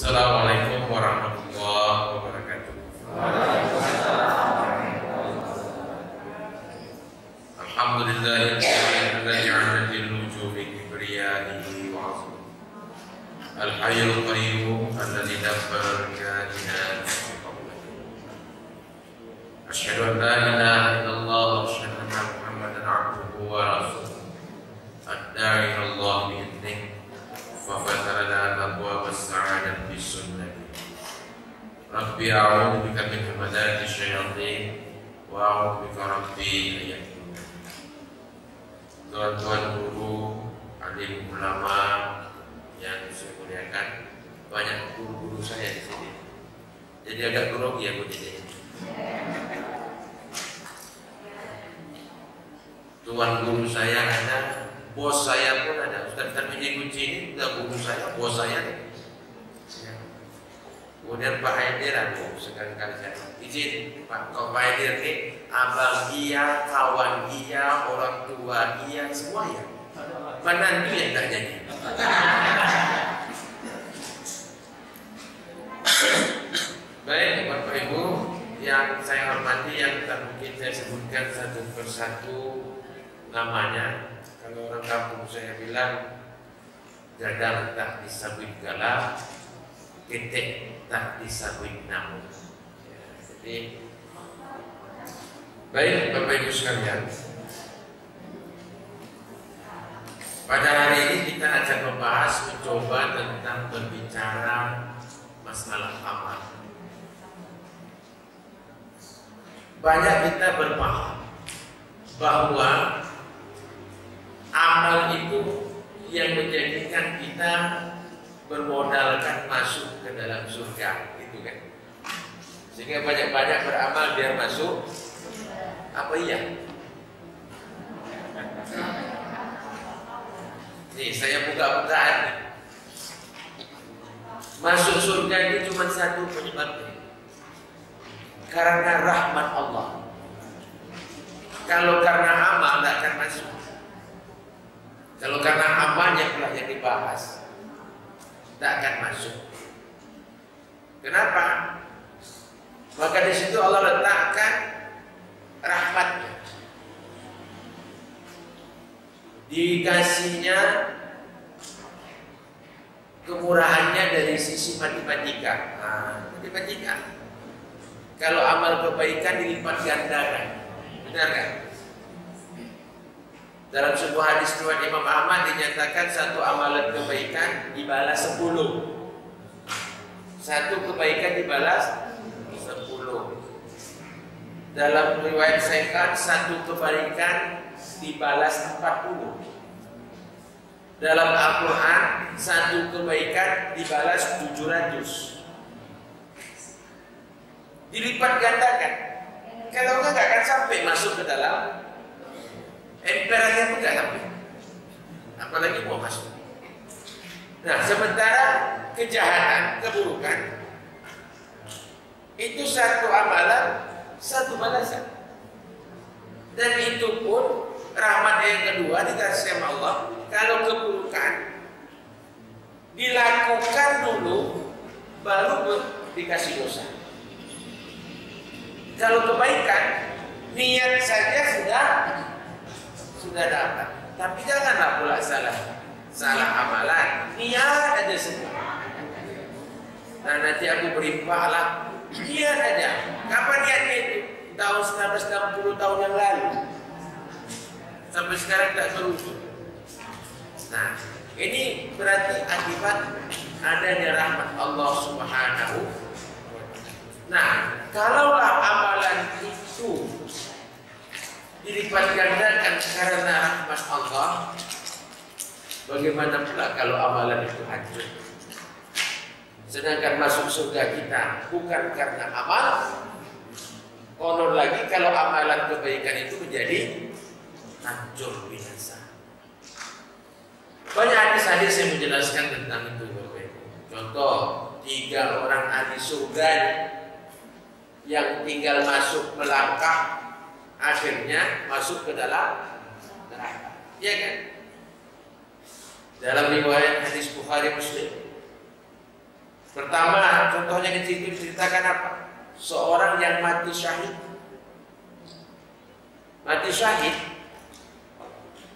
Assalamualaikum warahmatullahi wabarakatuh. Alhamdulillahilladzi 'ala al-wujubi kibriyaihi wa 'azmi. Al-hayyul qayyum alladzi dabbara al-kainat. Asyhadu an la ilaha illallah wa asyhadu anna Muhammadan 'abduhu wa rasuluh. Ad-da'i ila Allah bi'idnihi فَفَتَرَ لَنَا أَبْوَابَ السَّعَادَةِ بِالسُّنَّةِ رَبِّي أَعُوذُ بِكَ مِنْ هَمَزَاتِ الشَّيَاطِينِ وَأَعُوذُ بِكَ رَبِّي أَنْ يَحْضُرُونِ. Tuan-tuan guru, alim ulama yang saya muliakan, banyak guru-guru saya di sini. Jadi agak grogi aku jadi. Tuan guru saya ada, bos saya pun ada. Ustaz Tarmizi Kunci ini udah guru saya, bos saya nih. Kemudian Pak Haidir aku sekali-kali saya izin Pak, kalau Pak Haidir nih abang iya, kawan iya, orang tua iya, semua ya. Menantu yang tak jadi. Baik Bapak Ibu yang saya hormati, yang tak mungkin saya sebutkan satu persatu namanya. Kalau orang kampung saya bilang gadang tak disabit galak, ketek tak disabit namun. Jadi baik Bapak Ibu sekalian, pada hari ini kita akan membahas, mencoba tentang berbicara masalah amal. Banyak kita berpaham bahwa amal itu yang menjadikan kita bermodalkan masuk ke dalam surga, gitu kan? Sehingga banyak-banyak beramal biar masuk. Apa iya? Nih saya buka-bukaan. Masuk surga itu cuma satu penyebabnya, karena rahmat Allah. Kalau karena amal tidak akan masuk. Kalau karena amalnya pula yang dibahas, tidak akan masuk. Kenapa? Maka di situ Allah letakkan rahmatnya, dikasihnya kemurahannya dari sisi matematika. Matematika. Kalau amal kebaikan dilipat gandakan, benar kan? Dalam sebuah hadis riwayat Imam Ahmad dinyatakan satu amalan kebaikan dibalas 10. Satu kebaikan dibalas 10. Dalam riwayat Sahih satu kebaikan dibalas 40. Dalam Al-Quran satu kebaikan dibalas 700. Dilipat gandakan. Kalau enggak akan sampai masuk ke dalam emperanya pun tidak sampai, apalagi mau masuk. Nah, sementara kejahatan, keburukan itu satu amalan, satu balasan. Dan itu pun rahmat yang kedua dikasih sama Allah. Kalau keburukan dilakukan dulu, baru dikasih dosa. Kalau kebaikan, niat saja sudah dapat, tapi janganlah pula salah amalan, niat aja semua. Nah nanti aku berimpahlah, niat aja. Kapan niatnya itu? Tahun 1960 tahun yang lalu, sampai sekarang tak berujung. Nah ini berarti akibat adanya rahmat Allah Subhanahu. Nah kalaulah amalan itu dilipat gandakan karena rahmat Allah, bagaimana pula kalau amalan itu hancur? Sedangkan masuk surga kita bukan karena amal. Konon lagi kalau amalan kebaikan itu menjadi hancur binasa. Banyak hadis-hadis yang menjelaskan tentang itu. Contoh 3 orang ahli surga yang tinggal masuk melangkah, akhirnya masuk ke dalam neraka. Iya kan? Dalam riwayat hadis Bukhari Muslim, Pertama, contohnya di situ diceritakan apa? Seorang yang mati syahid. Mati syahid,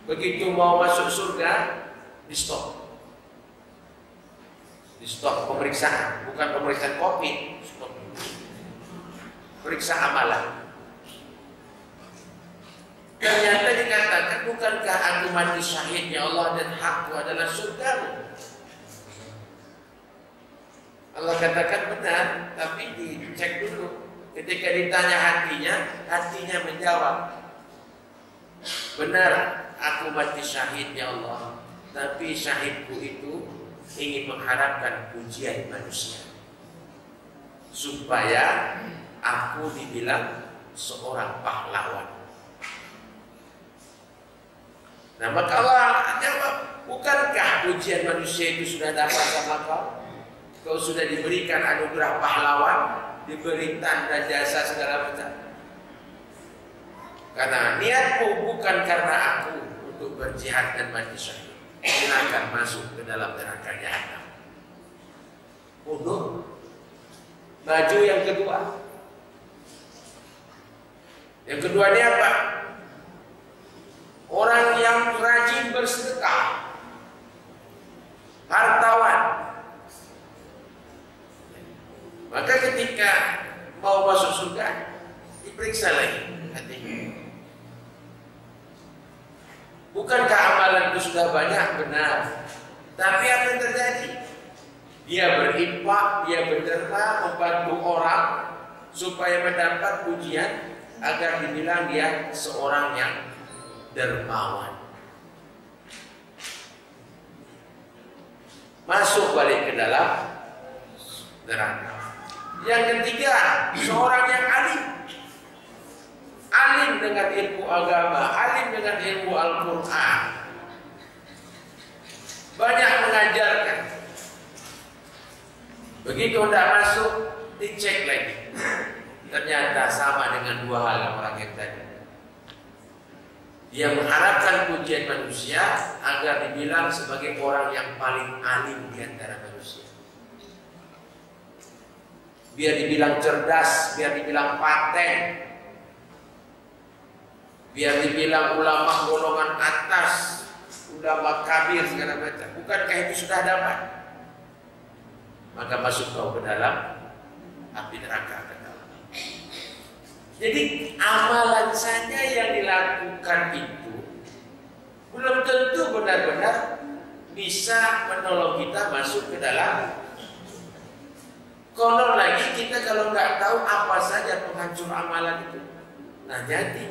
begitu mau masuk surga, di stop. Di stop pemeriksaan, bukan pemeriksaan COVID, stop. Periksa amalan. Ternyata dikatakan, bukankah aku mati syahid ya Allah dan hakku adalah surgamu? Allah katakan benar, tapi dicek dulu. Ketika ditanya hatinya menjawab, benar, aku mati syahid ya Allah, tapi syahidku itu ingin mengharapkan pujian manusia supaya aku dibilang seorang pahlawan. Nah, maka Allah jawab, bukankah pujian manusia itu sudah dapat sama kau? Kau sudah diberikan anugerah pahlawan, diberi tanda jasa segala macam. Karena niatmu bukan karena aku untuk berjihad dan mati syahid, silakan masuk ke dalam neraka jahanam. Mundur. Maju yang kedua. Yang kedua ini apa? Orang yang rajin bersedekah, hartawan. Maka ketika mau masuk surga, diperiksa lagi hatinya. Bukankah amalan itu sudah banyak? Benar. Tapi apa yang terjadi? Dia berinfak, dia berderma, membantu orang supaya mendapat pujian agar dibilang dia seorang yang dermawan. Masuk balik ke dalam neraka. Yang ketiga, seorang yang alim. Alim dengan ilmu agama, alim dengan ilmu Al-Quran, banyak mengajarkan. Begitu hendak masuk, dicek lagi. Ternyata sama dengan dua hal orang yang tadi. Dia mengharapkan pujian manusia agar dibilang sebagai orang yang paling alim di antara manusia. Biar dibilang cerdas, biar dibilang paten, biar dibilang ulama golongan atas, ulama kabir segala macam. Bukankah itu sudah dapat? Maka masuk kau ke dalam api neraka. Jadi amalan saja yang dilakukan itu belum tentu benar-benar bisa menolong kita masuk ke dalam. Konon lagi kita kalau nggak tahu apa saja penghancur amalan itu, nah jadi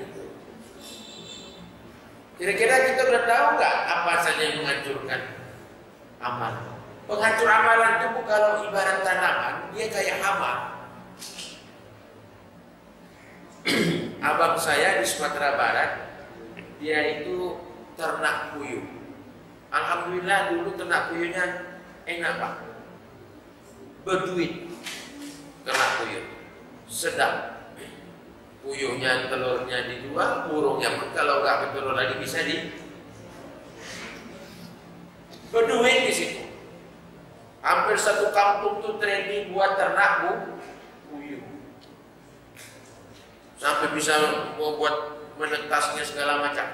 kira-kira kita udah tahu nggak apa saja yang menghancurkan amalan? Penghancur amalan itu kalau ibarat tanaman, dia kayak hama. Abang saya di Sumatera Barat, dia itu ternak puyuh. Alhamdulillah dulu ternak puyuhnya enak Pak, berduit. Ternak puyuh sedap, puyuhnya telurnya dijual, burungnya pun kalau nggak bertelur lagi bisa berduit di situ. Hampir satu kampung tuh training buat ternak puyuh, sampai bisa membuat menetasnya segala macam.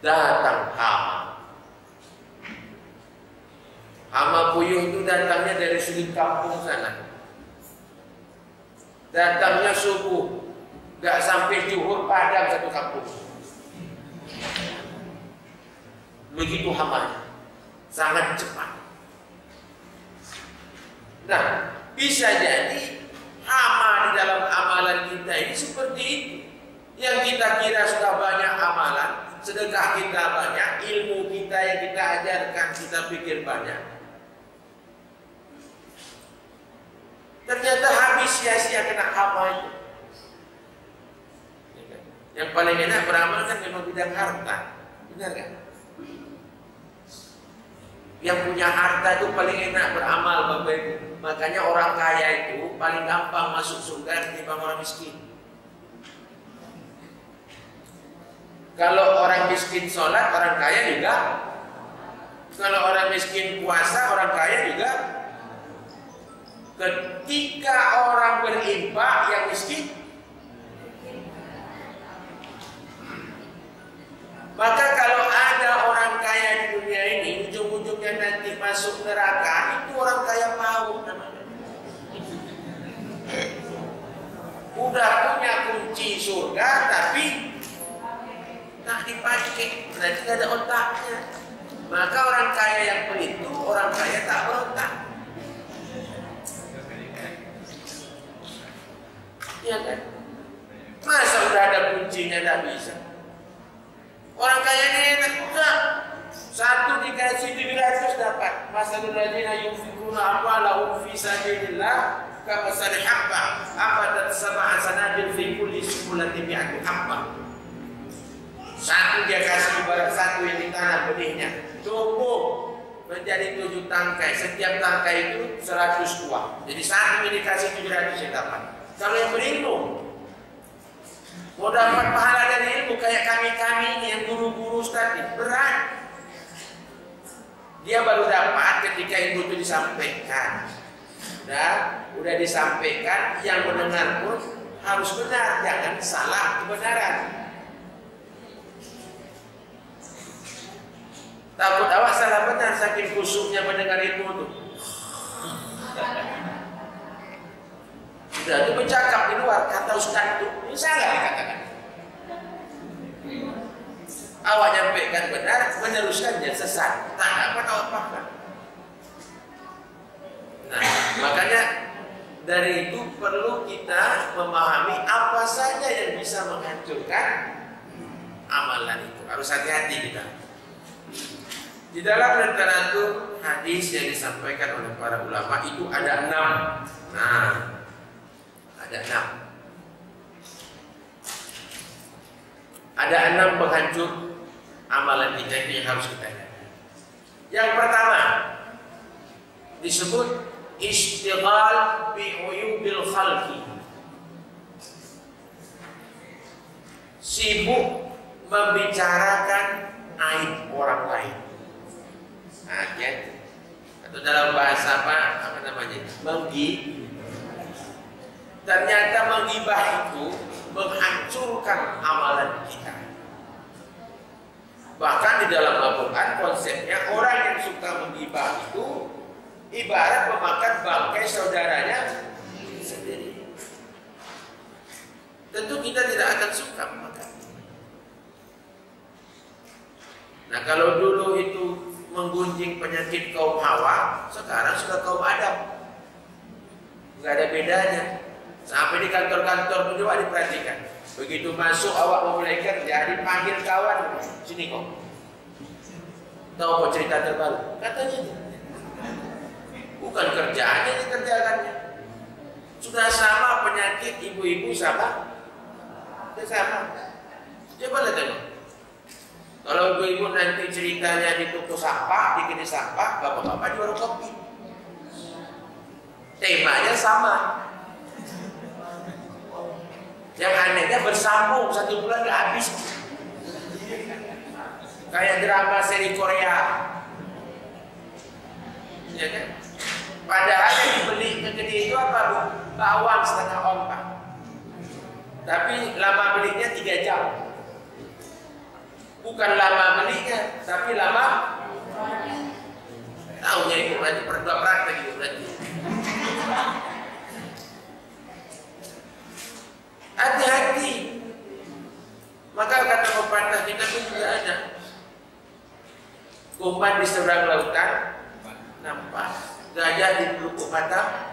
Datang hama puyuh itu datangnya dari sudut kampung sana. Datangnya subuh, gak sampai zuhur padam satu kampung. Begitu hamanya, sangat cepat. Nah, bisa jadi hama di dalam amalan kita ini seperti itu. Yang kita kira sudah banyak amalan, sedekah kita banyak, ilmu kita yang kita ajarkan kita pikir banyak, ternyata habis sia-sia kena hama itu. Yang paling enak beramal kan memang bidang harta, benar kan? Yang punya harta itu paling enak beramal, Bapak Ibu. Makanya orang kaya itu paling gampang masuk surga ketimbang orang miskin. Kalau orang miskin sholat, orang kaya juga. Kalau orang miskin puasa, orang kaya juga Maka kalau ada orang kaya di dunia ini, ujung-ujungnya nanti masuk neraka, itu orang kaya mau namanya. Udah punya kunci surga, tapi tak dipakai, berarti tidak ada otaknya. Maka orang kaya yang pelit itu orang kaya tak berotak. Ya kan? Masa udah ada kuncinya tak bisa? Orang kaya ini enak enggak? Satu dikasih 700 dapat. Masalul ladzina yunfiquna amwalahum fi sabilillah kamasali habba ambatat sab'a sanabil fi kulli sumbulatin mi'atu habba. Satu dia kasih ibarat satu yang ditanam benihnya, tumbuh menjadi 7 tangkai. Setiap tangkai itu 100 buah. Jadi satu yang dikasih 700 yang dapat. Kalau yang berilmu mau dapat pahala dari ilmu kayak kami-kami ini yang guru-guru tadi, berat. Dia baru dapat ketika ilmu itu disampaikan. Udah disampaikan, yang mendengar pun harus benar, jangan salah kebenaran. Takut awak salah benar saking khusyuknya mendengar ilmu itu. Sudah itu bercakap di luar, kata ustaz itu, bisa nggak dikatakan? Awak nyampaikan benar, meneruskannya sesat. Tak dapat awak paham. Nah, makanya dari itu perlu kita memahami apa saja yang bisa menghancurkan amalan itu. Harus hati-hati kita. Di dalam literatur hadis yang disampaikan oleh para ulama itu ada 6. Nah, ada 6. Ada 6 penghancur amalan kita itu yang harus kita ingat. Yang pertama disebut istighal bi uyubil khalqi. Sibuk membicarakan aib orang lain. Nah, ya. Atau dalam bahasa apa namanya? Ternyata menggibah itu menghancurkan amalan kita. Bahkan di dalam Al-Quran konsepnya orang yang suka menggibah itu ibarat memakan bangkai saudaranya sendiri. Tentu kita tidak akan suka memakan. Nah, kalau dulu itu menggunjing penyakit kaum Hawa, sekarang sudah kaum Adam. Nggak ada bedanya. Sampai di kantor-kantor itu juga diperhatikan. Begitu masuk awak mau mulai kerja, dipanggil kawan, sini kok. Tahu mau cerita terbaru? Katanya bukan kerjaannya dikerjakannya. Sudah sama penyakit ibu-ibu sama. Coba lihat tengok. Kalau ibu-ibu nanti ceritanya di toko sampah, di kini sampah, bapak-bapak di warung kopi. Temanya sama. Yang anehnya bersambung, 1 bulan gak habis. Kayak drama seri Korea. Ya kan? Padahal yang dibeli gede itu apa, Bu? Bawang setengah ombak. Tapi lama belinya 3 jam. Bukan lama belinya, tapi lama tahunya itu berarti berdua praktek itu berarti. Hati-hati. Maka kata pepatah kita pun juga ada. Umpan di seberang lautan nampak, gajah di pelupuk mata.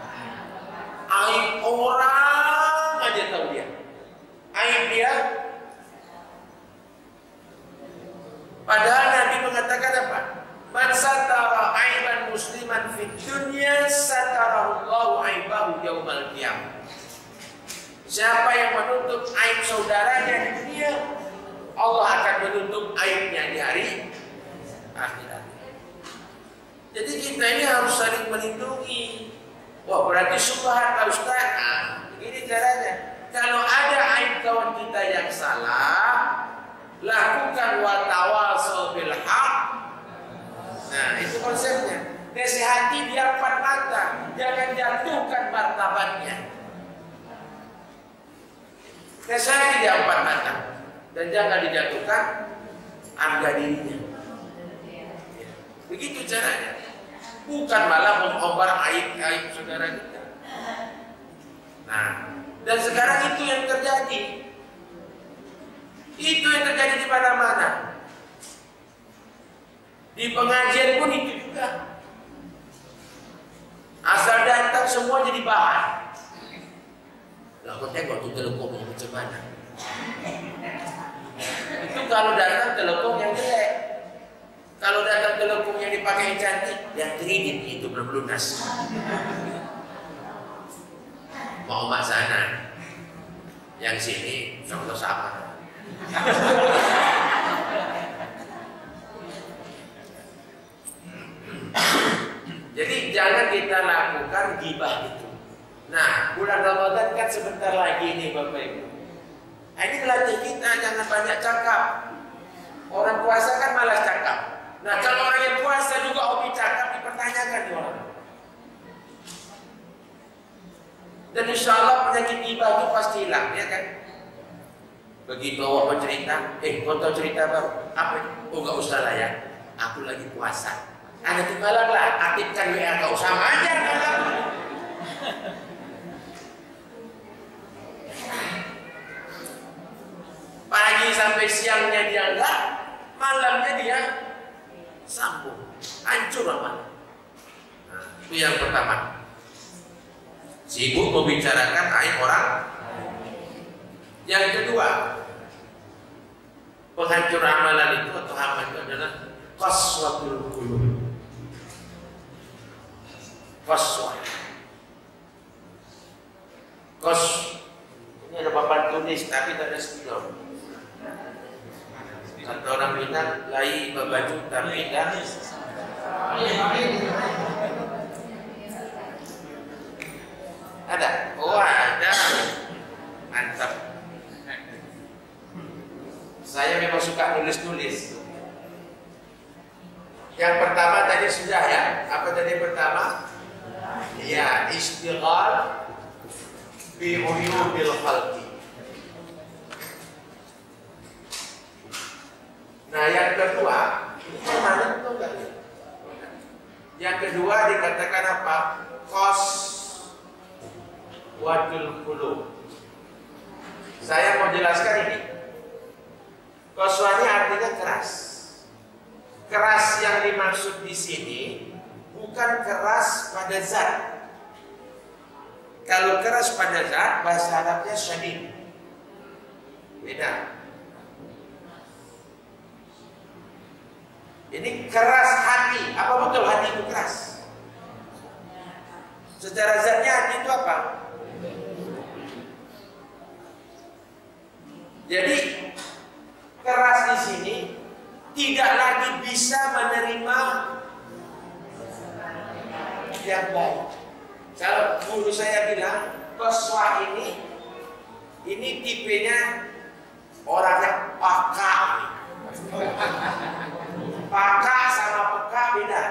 Aib orang aja tahu dia. Aib dia. Padahal Nabi mengatakan apa? Man satara aiban musliman fid dunya satarahullahu aibahu yaumal qiyamah. Siapa yang menutup aib saudaranya di dunia, Allah akan menutup aibnya di hari akhirat. Jadi kita ini harus saling melindungi. Wah, berarti subhan Pak Ustaz. Nah, begini caranya. Kalau ada aib kawan kita yang salah, lakukan wa tawasau bil haq. Nah, itu konsepnya. Nasihati dia 4 mata, jangan jatuhkan martabatnya. Nasihati dia 4 mata dan jangan dijatuhkan harga dirinya. Begitu caranya. Bukan malah mengombar aib saudara kita. Nah, dan sekarang itu yang terjadi. Itu yang terjadi di mana-mana. Di pengajian pun itu juga. Asal datang semua jadi bahan. Lah kau tengok tuh telekomnya macam mana. Itu kalau datang telekom yang jelek. Kalau datang telekom yang dipakai yang cantik, yang kredit itu belum lunas. Mau mak sana, yang sini sama-sama. Jadi jangan kita lakukan gibah itu. Nah, bulan Ramadan kan sebentar lagi nih Bapak Ibu. Nah, ini melatih kita jangan banyak cakap. Orang puasa kan malas cakap. Nah, kalau orang yang puasa juga hobi cakap, dipertanyakan nih orang. Dan insya Allah penyakit gibah itu pasti hilang, ya kan? Begitu awak bercerita, kau tahu cerita baru? Apa? Oh, gak usah lah ya. Aku lagi puasa. Ada timbalan lah, aktifkan WA kau sama aja kalau. Pagi sampai siangnya dia enggak, malamnya dia sambung, hancur amal. Nah, itu yang pertama. Sibuk membicarakan aib orang. Yang kedua, penghancur amalan itu atau amal itu adalah qaswatul qulub. Qaswah. Ini ada papan tulis tapi tak ada spidol. Kata orang Minang, lai berbaju tapi dah. Ada? Oh ada. Mantap. Saya memang suka nulis-nulis. Yang pertama tadi sudah ya. Apa tadi pertama? Ya, istighal bi uyubil khalqi. Nah, yang kedua, ini mana itu enggak? Yang kedua dikatakan apa? Qaswatul qulub. Saya mau jelaskan ini. Qaswa ini artinya keras. Keras yang dimaksud di sini bukan keras pada zat. Kalau keras pada zat, bahasa Arabnya syadid. Beda. Ini keras hati. Apa betul hati itu keras? Secara zatnya hati itu apa? Jadi keras di sini tidak lagi bisa menerima yang baik. Kalau guru saya bilang, qaswah ini tipenya orangnya peka. Peka sama peka beda.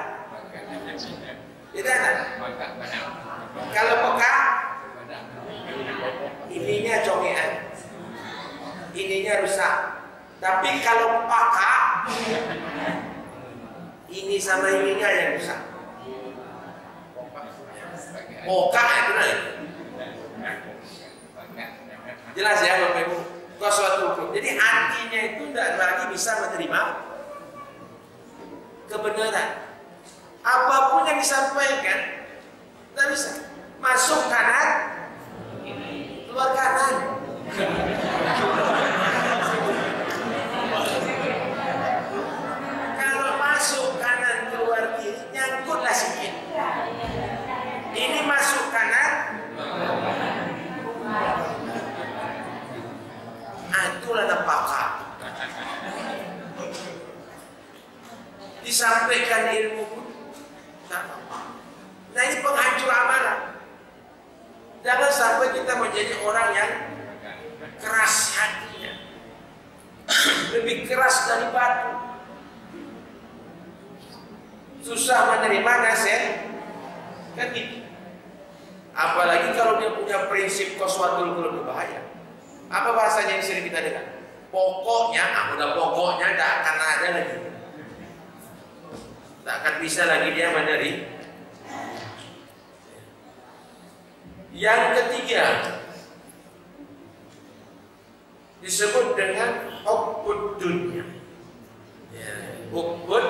Beda kan? Kalau peka, ininya congean, ininya rusak. Tapi kalau peka, ini sama ininya yang rusak. Poka itu lah. Jelas ya Bapak Ibu. Qaswatul. Jadi hatinya itu tidak lagi bisa menerima kebenaran. Apapun yang disampaikan, tidak bisa. Masuk kanan, keluar kanan. Kalau masuk kanan keluar kiri, nyangkutlah sikit. Ini masuk kanan, itulah napaka. Disampaikan ilmu pun tak apa. Nah ini penghancur amalan. Jangan sampai kita menjadi orang yang keras hatinya, lebih keras dari batu, susah menerima nasihat kan gitu. Apalagi kalau dia punya prinsip qaswatul qulub, bahaya. Apa bahasanya yang sering kita dengar? Pokoknya, udah pokoknya tidak akan ada lagi. Tak akan bisa lagi dia menerima. Yang ketiga disebut dengan hubbud dunya. Hubbud,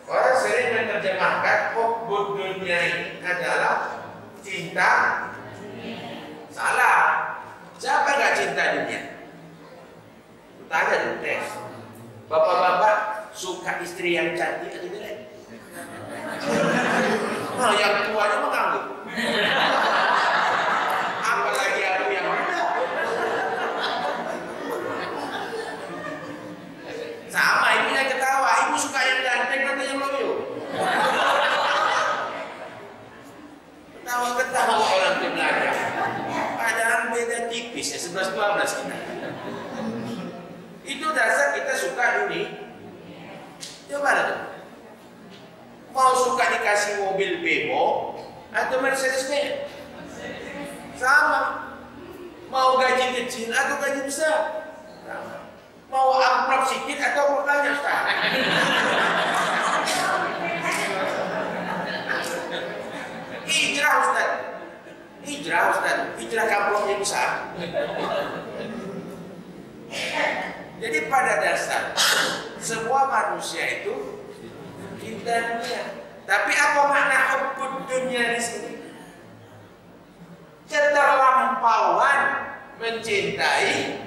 orang sering menerjemahkan hubbud dunya ini adalah cinta. Salah. Siapa nggak cinta dunia? Tanya di tes. Bapak-bapak suka istri yang cantik atau tidak? Nah, yang tuanya mengganggu. Apalagi aku yang muda. Sama ibunya ketawa. Ibu suka yang ganteng atau yang loyo? Ketawa-ketawa orang di belakang. Padahal beda tipis ya, 11-12 kita. Itu dasar kita suka dunia. Coba lihat. Mau suka dikasih mobil Bemo atau Mercedes-Benz? Sama. Mau gaji kecil atau gaji besar? Sama. Mau amplop sedikit atau amplop banyak? Hijrah Ustaz. Hijrah Ustaz. Hijrah amplopnya besar. Jadi pada dasar semua manusia itu cinta dunia. Tapi apa makna hubbud dunia di sini? Keterlampauan mencintai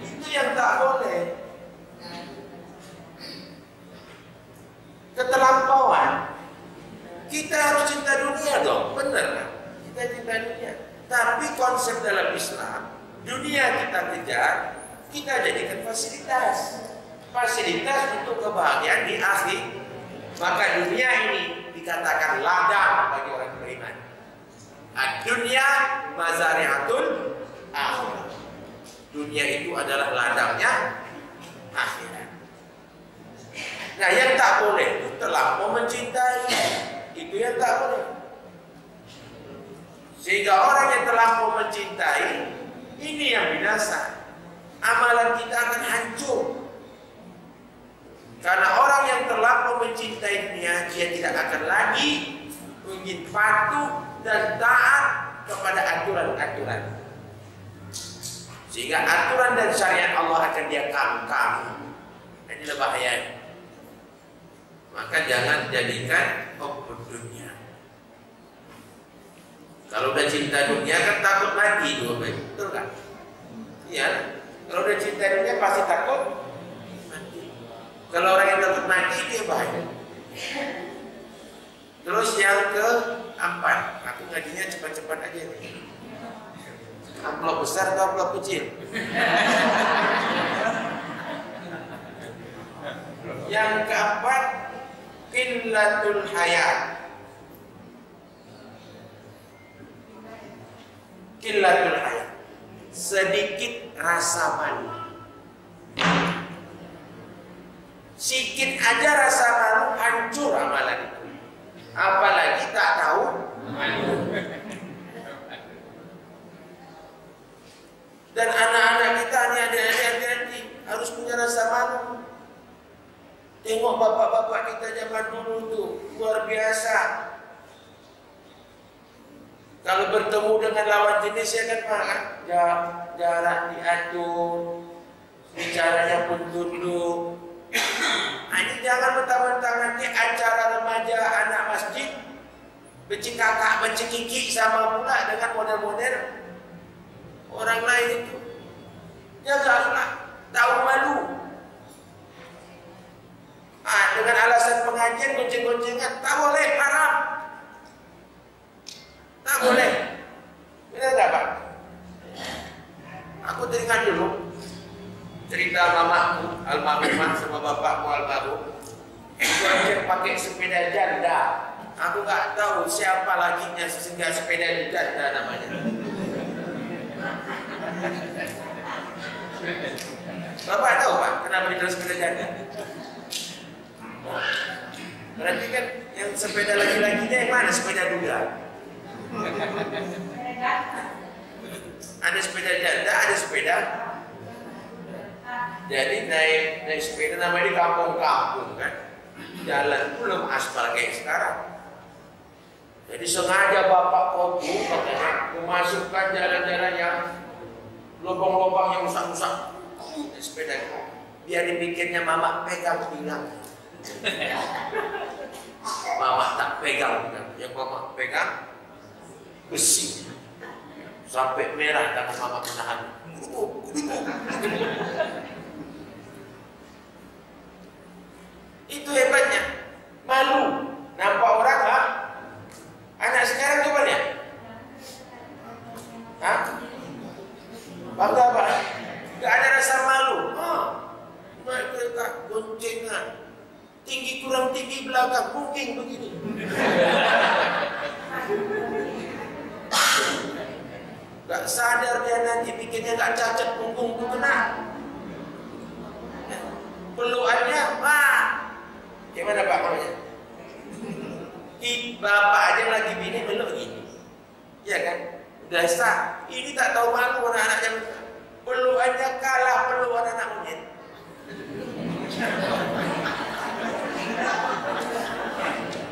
itu yang tak boleh. Keterlampauan. Kita harus cinta dunia dong, benar kan? Kita cinta dunia. Tapi konsep dalam Islam, dunia kita kejar, kita jadikan fasilitas. Fasilitas untuk kebahagiaan di akhir. Maka dunia ini dikatakan ladang bagi orang beriman. Ad-dunya mazari'atul akhirat. Dunia itu adalah ladangnya akhirat. Nah, yang tak boleh itu terlampau mencintai. Itu yang tak boleh. Sehingga orang yang terlampau mencintai, ini yang binasa. Amalan kita akan hancur. Karena orang yang terlampau mencintai dunia, dia tidak akan lagi ingin patuh dan taat kepada aturan-aturan. Sehingga aturan dan syariat Allah akan dia kamu-kamu. Inilah bahayanya. Maka jangan jadikan hubbud dunia. Kalau udah cinta dunia kan takut mati juga, betul kan? Iya. Kalau udah cinta dunia pasti takut mati. Kalau orang yang takut mati dia bahaya. Terus yang keempat, aku ngajinya cepat-cepat aja nih. Amplop besar atau amplop kecil? Yang keempat, qillatul hayat. Qillatul hayat. Sedikit rasa malu. Sikit aja rasa malu hancur amalan itu. Apalagi tak tahu malu. Dan anak-anak kita ini adik-adik harus punya rasa malu. Tengok bapak-bapak kita zaman dulu tuh luar biasa. Kalau bertemu dengan lawan jenis ya kan Pak, jarak diatur, bicaranya pun tunduk. Ini jangan mentang-mentang nanti acara remaja anak masjid becikakak becikiki sama pula dengan model-model orang lain itu. Janganlah tahu malu. Dengan alasan pengajian gonceng-goncengan tak boleh, haram. Tak boleh. Benar tak Pak? Aku teringat dulu cerita mamaku almarhumah sama bapakku almarhum. Dia pakai sepeda janda. Aku nggak tahu siapa lakinya sehingga sepeda janda namanya. Bapak tahu Pak kenapa dia sepeda janda? Berarti kan yang sepeda laki-lakinya yang mana sepeda duda? Ada sepeda janda, ada sepeda. Jadi naik sepeda namanya di kampung-kampung kan. Jalan belum aspal kayak sekarang. Jadi sengaja bapak kotu katanya memasukkan jalan-jalan yang lubang-lubang yang rusak-rusak. Sepeda biar dipikirnya mama pegang bilang. Mama tak pegang, yang mama pegang besi sampai merah tangan mama menahan. Itu hebatnya, malu nampak orang ha? Anak sekarang coba lihat, bangga apa? Gak ada rasa malu. Mereka goncengan, tinggi kurang tinggi belakang, mungkin begini. Gak sadar dia nanti bikinnya gak cacat punggung tu kena. Peluannya, gimana Pak namanya? Bapak aja lagi bini belum begini, iya kan? Udah sah. Ini tak tahu malu anak-anaknya. Peluannya kalah peluan anak monyet.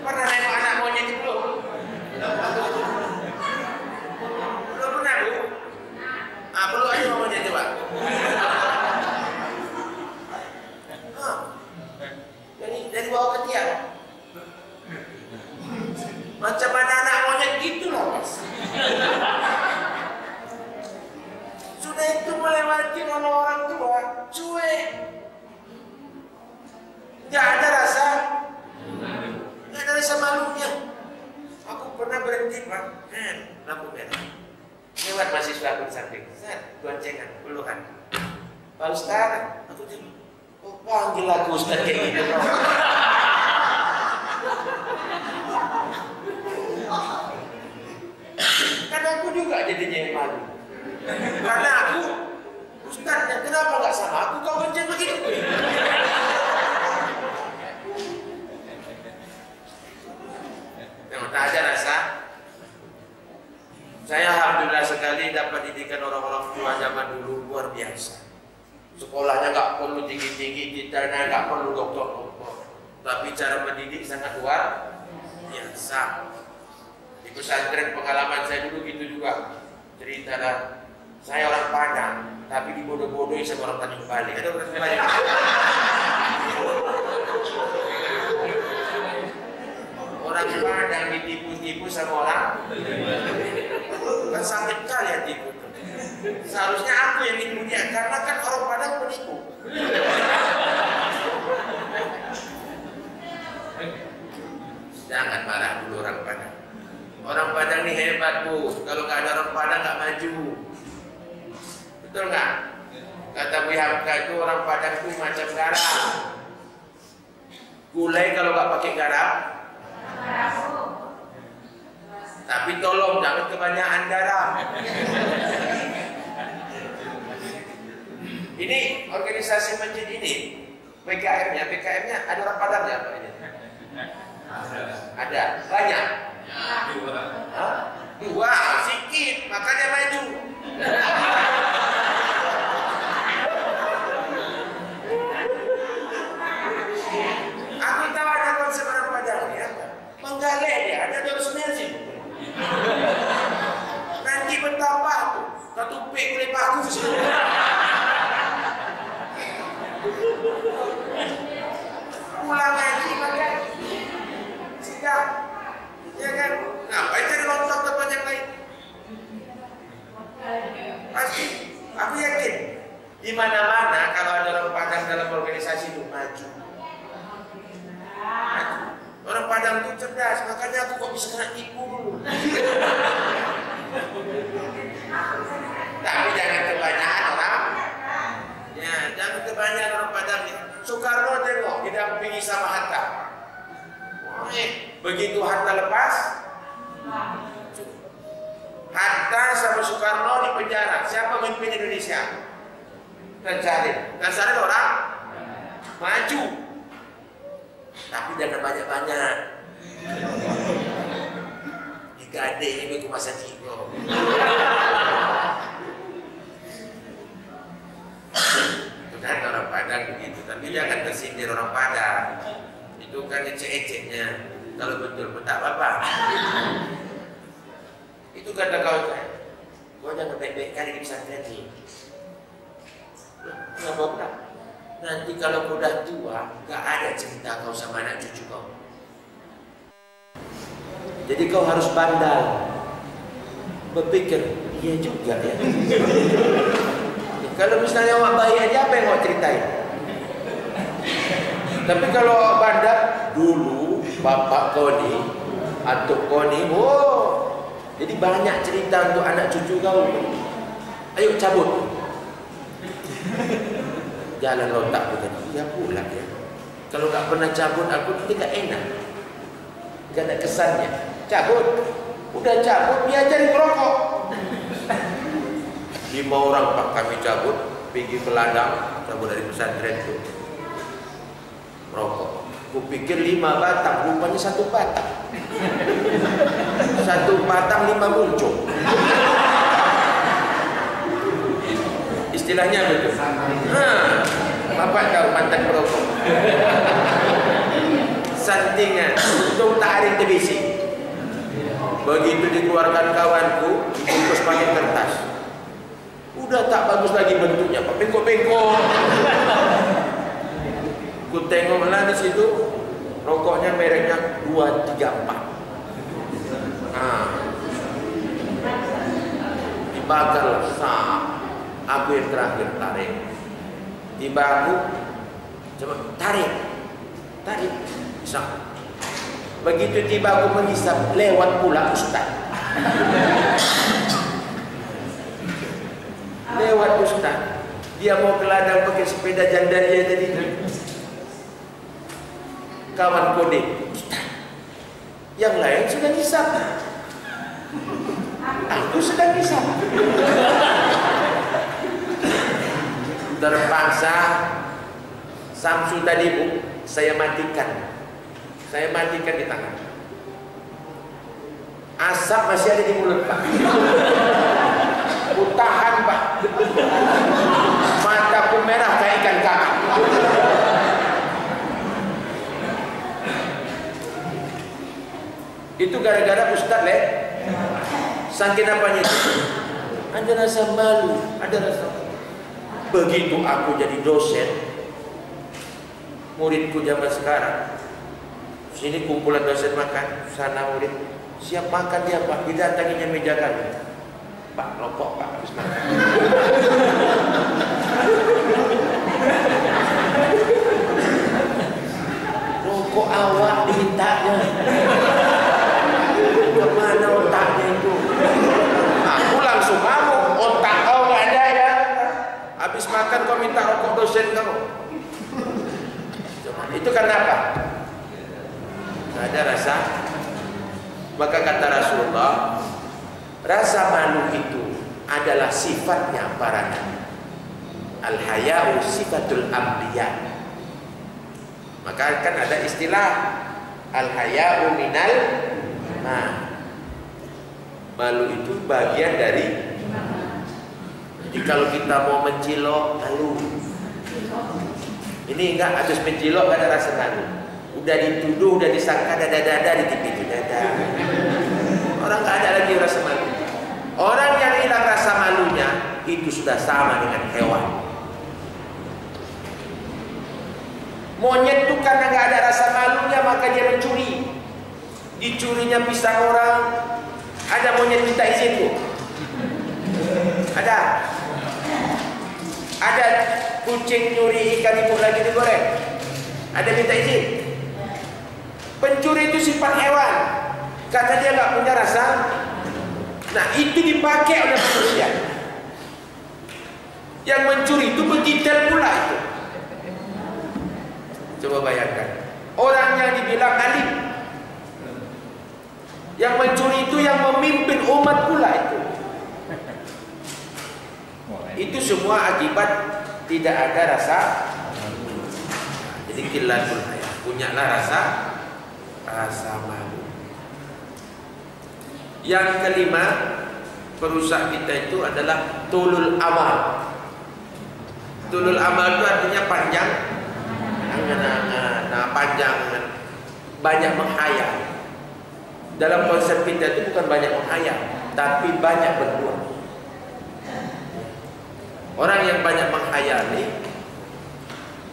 Pernah nengok anak monyet itu belum? Belum pernah Bu? Peluannya monyet coba. Dari bawah ke tiang. Macam mana anak monyet gitu loh Mas. Sudah itu melewati orang tua, cuek. Gak ada rasa malunya. Aku pernah berhenti Pak, lampu merah. Lewat mahasiswa aku di samping, goncengan, pelukan. Pak Ustaz, aku jadi, panggil aku Ustaz kayak gitu. Karena aku juga jadinya malu. Karena aku Ustaznya, kenapa nggak sama aku kau gonceng begitu? Yang tak ada rasa. Saya alhamdulillah sekali dapat didikan orang-orang tua zaman dulu luar biasa. Sekolahnya nggak perlu tinggi-tinggi, titanya nggak perlu doktor-doktor, tapi cara mendidik sangat luar biasa. Di pesantren pengalaman saya dulu gitu juga. Cerita lah, saya orang Padang, tapi dibodoh-bodohi sama orang Tanjung Balai. Ada orang Tanjung Balai? Orang Padang ditipu-tipu sama orang, kan sakit kali ya tipu. Seharusnya aku yang nipu dia, karena kan orang Padang penipu. Jangan marah dulu orang Padang. Orang Padang ini hebat Bu, kalau nggak ada orang Padang nggak maju. Betul nggak? Kata Bu Hamka itu orang Padang itu macam garam. Gulai kalau nggak pakai garam. Tapi tolong jangan kebanyakan garam. Ini organisasi masjid ini, PKM-nya ada orang Padangnya apa ini? Ada, banyak. Dua, sedikit, makanya maju. Aku tahu ada konsep orang Padang ya, menggalak dia, ada terus sinergi. Nanti bertambah tuh, satu pik boleh bagus. Pulang lagi makan siap, ya kan? Ngapain cari lontong tempat yang lain? Pasti, aku yakin di mana-mana kalau ada orang Padang dalam organisasi itu maju. Orang Padang itu cerdas, makanya aku kok bisa kena tipu dulu. Tapi jangan kebanyakan orang. Ya, jangan kebanyakan orang Padang. Soekarno tengok didampingi sama Hatta. Begitu Hatta lepas, Hatta sama Soekarno di penjara. Siapa memimpin Indonesia? Dan cari orang maju. Tapi jangan banyak-banyak. Digade ini ke masa tiga. sindir orang Padang. Itu kan ecek-eceknya. Kalau betul pun tak apa-apa. Itu kata kawan saya, kau jangan baik-baik kali di pesantren ini. Kenapa pula? Nanti kalau kau dah tua, gak ada cerita kau sama anak cucu kau. Jadi kau harus bandal. Berpikir, iya juga ya. Kalau misalnya awak bayi aja, apa yang awak ceritain? Tapi kalau awak bandal, dulu bapak kau ni, atuk kau ni, jadi banyak cerita untuk anak cucu kau. Ayo cabut. Jalan lontak tu tadi. Ya pula ya. Kalau tak pernah cabut aku nanti tak enak. Tak ada kesannya. Cabut. Udah cabut dia jadi merokok. 5 orang pak kami cabut, pergi ke ladang, cabut dari pesantren tu. Merokok. Kupikir 5 batang, rupanya 1 batang. 1 batang 5 muncul. Istilahnya begitu. Bapak tahu mantan perokok. Santingan, untung tak ada televisi. Begitu dikeluarkan kawanku, dibungkus pakai kertas. Udah tak bagus lagi bentuknya, Pak. Bengkok-bengkok. Ku tengoklah di situ, rokoknya mereknya 234. Dibakar sah. Aku yang terakhir tarik. Tiba aku, coba tarik, bisa. Begitu tiba aku menghisap, lewat pula Ustaz. Lewat Ustaz. Dia mau ke ladang pakai sepeda jandaria tadi. Kawan kode, yang lain sudah hisap. Aku sedang hisap. Terpaksa Samsu tadi Bu, saya matikan di tangan. Asap masih ada di mulut Pak. Ku tahan Pak. Mataku merah kayak ikan kakap. Itu gara-gara Ustaz saking apanya itu? Ada rasa malu, ada rasa. Begitu aku jadi dosen, muridku zaman sekarang, sini kumpulan dosen makan, sana murid siap makan dia Pak, didatanginya meja kami. Pak, rokok Pak, habis makan. Rokok awak dimintanya. Kemana otaknya itu? Aku langsung ngamuk, otak kau gak ada ya. Habis makan kau minta rokok dosen kau. Itu karena apa? Ada rasa. Maka kata Rasulullah, rasa malu itu adalah sifatnya para nabi. Al-haya'u sifatul anbiya. Maka kan ada istilah al-haya'u minal malu itu bagian dari. Jadi kalau kita mau mencilok, malu. Ini enggak habis mencilok gak ada rasa malu. Udah dituduh, udah disangka dada-dada di TV itu dada. Orang gak ada lagi rasa malu. Orang yang hilang rasa malunya itu sudah sama dengan hewan. Monyet itu karena gak ada rasa malunya maka dia mencuri. Dicurinya pisang orang. Ada monyet minta izin tuh? Ada. Ada kucing nyuri ikan ibu lagi digoreng. Ada minta izin. Pencuri itu sifat hewan. Karena dia nggak punya rasa. Nah itu dipakai oleh manusia. Yang mencuri itu berdetail pula itu. Coba bayangkan. Orang yang dibilang alim, yang mencuri itu yang memimpin umat pula itu. Itu semua akibat tidak ada rasa. Jadi qillatul haya, punyalah rasa malu. Yang kelima, perusak kita itu adalah tulul amal. Tulul amal itu artinya panjang angan-angan, nah panjangan, banyak menghayal. Dalam konsep kita itu bukan banyak menghayal, tapi banyak berbuat. Orang yang banyak menghayali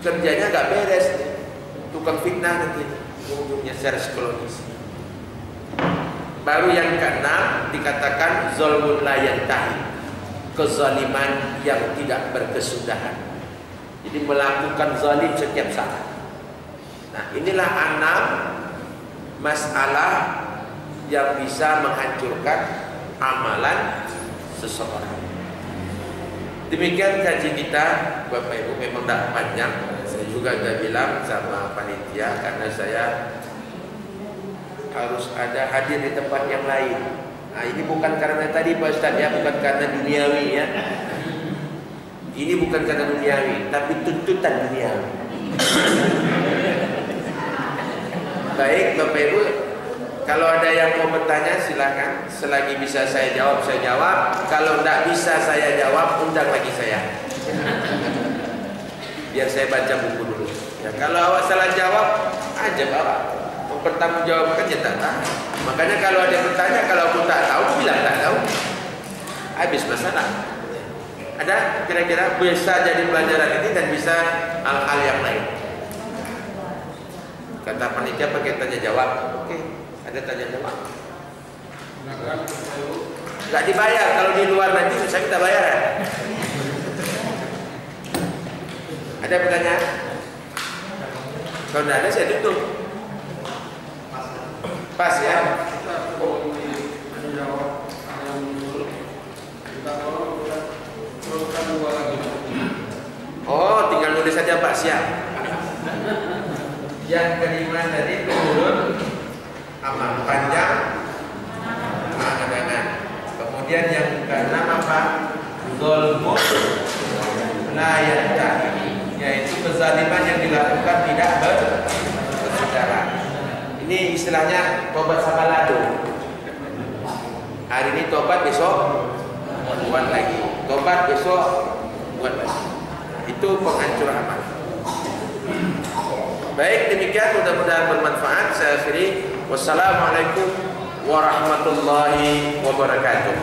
kerjanya nggak beres, tukang fitnah nanti ujungnya secara psikologis. Baru yang keenam dikatakan zulmun la yantahi, kezaliman yang tidak berkesudahan. Jadi melakukan zalim setiap saat. Nah, inilah 6 masalah yang bisa menghancurkan amalan seseorang. Demikian kaji kita, Bapak Ibu, memang tidak panjang. Saya juga sudah bilang sama panitia karena saya harus ada hadir di tempat yang lain. Nah, ini bukan karena tadi Pak Ustaz ya, bukan karena duniawi ya. Ini bukan karena duniawi, tapi tuntutan duniawi. Baik Bapak Ibu, kalau ada yang mau bertanya silakan. Selagi bisa saya jawab, saya jawab. Kalau tidak bisa saya jawab, undang lagi saya. Biar saya baca buku dulu. Ya, kalau awak salah jawab, aja bawa. Mempertanggungjawabkan ya tak tahu. Makanya kalau ada yang bertanya, kalau aku tak tahu, bilang tak tahu. Habis masalah. Ada kira-kira bisa jadi pelajaran ini dan bisa hal-hal yang lain. Kata panitia pakai tanya jawab. Oke, ada tanya jawab. Nggak dibayar. Kalau di luar nanti saya kita bayar. Ada pertanyaan? Kalau tidak ada saya tutup. Pas ya. Oh, tinggal nulis saja Pak, siap. Yang kelima tadi menurut amal panjang angan-angan. Kemudian yang keenam apa? Zulmun la yantahi, yaitu kezaliman yang dilakukan tidak berkesudahan. Ini istilahnya tobat sama lado. Hari ini tobat, besok buat lagi. Tobat, besok buat lagi. Itu penghancur amal. Baik, demikian mudah-mudahan bermanfaat. Saya akhiri. Wassalamualaikum warahmatullahi wabarakatuh.